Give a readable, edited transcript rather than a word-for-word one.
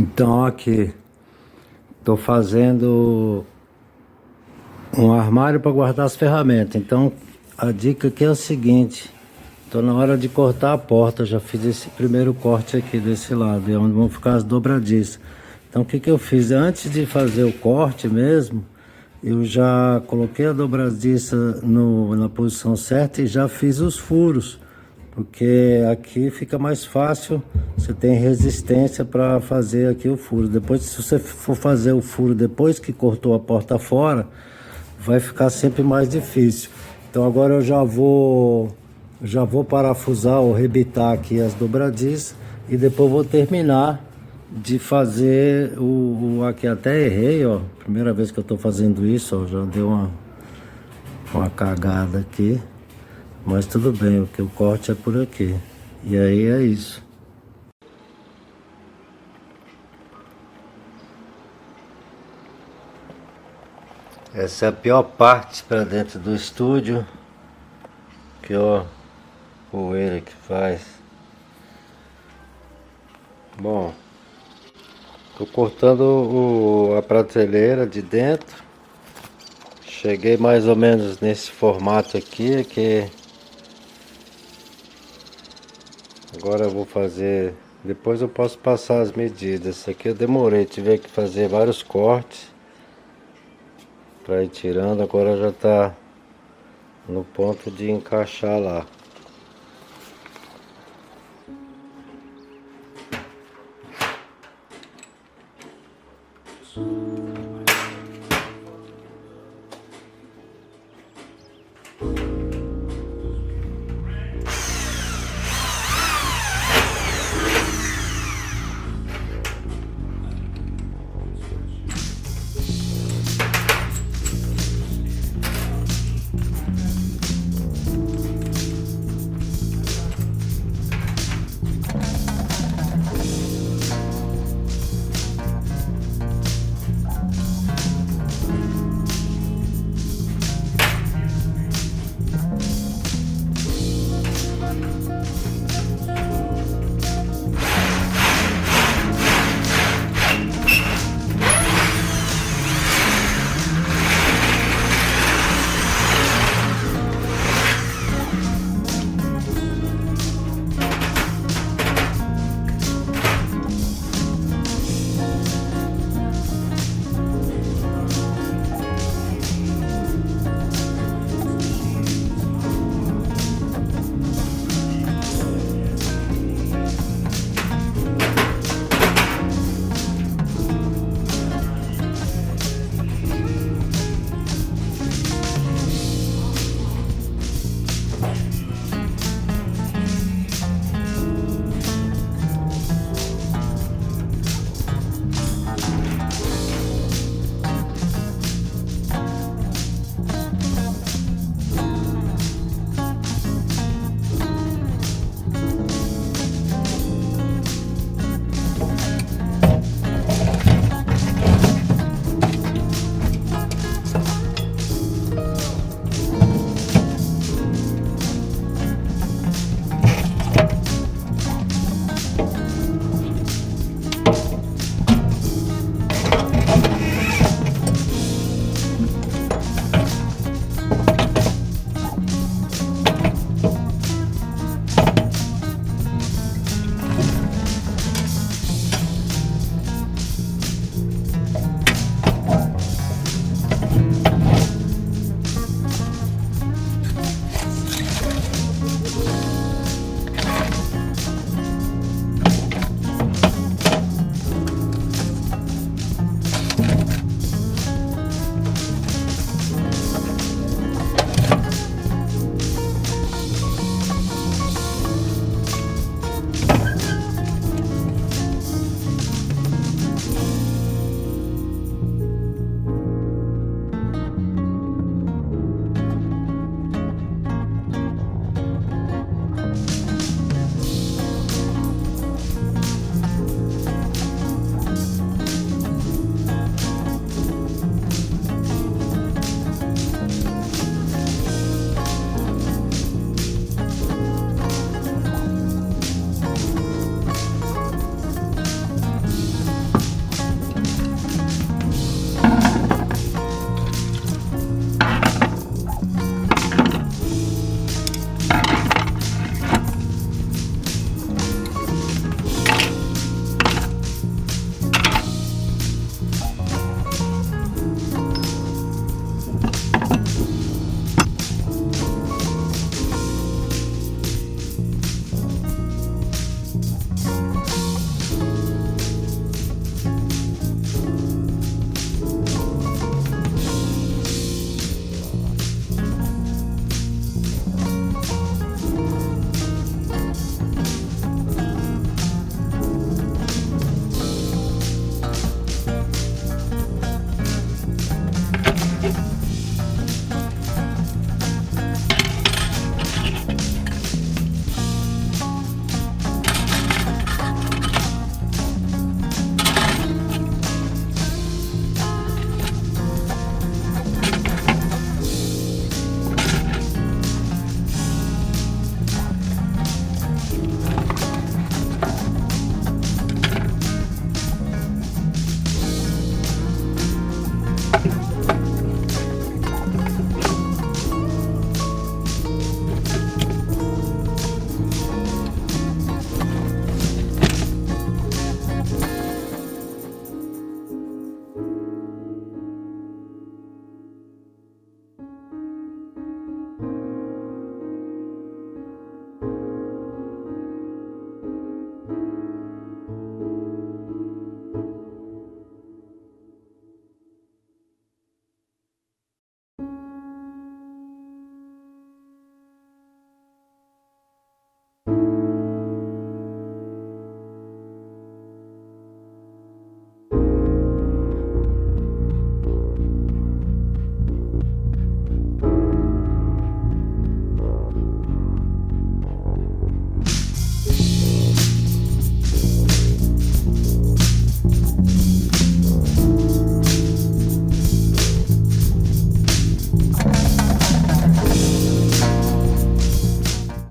Então aqui, estou fazendo um armário para guardar as ferramentas. Então a dica aqui é o seguinte: estou na hora de cortar a porta. Já fiz esse primeiro corte aqui desse lado, é onde vão ficar as dobradiças. Então o que que eu fiz? Antes de fazer o corte mesmo, eu já coloquei a dobradiça na posição certa e já fiz os furos, porque aqui fica mais fácil, você tem resistência para fazer aqui o furo. Depois, se você for fazer o furo depois que cortou a porta fora, vai ficar sempre mais difícil. Então agora eu já vou parafusar ou rebitar aqui as dobradiças e depois vou terminar de fazer aqui. Até errei, ó, primeira vez que eu tô fazendo isso, ó, já deu uma cagada aqui, mas tudo bem, o corte é por aqui. E aí é isso. Essa é a pior parte para dentro do estúdio, que ó, poeira que faz. Bom, tô cortando a prateleira de dentro. Cheguei mais ou menos nesse formato aqui, que agora eu vou fazer. Depois eu posso passar as medidas. Isso aqui eu demorei, tive que fazer vários cortes para ir tirando. Agora já tá no ponto de encaixar lá.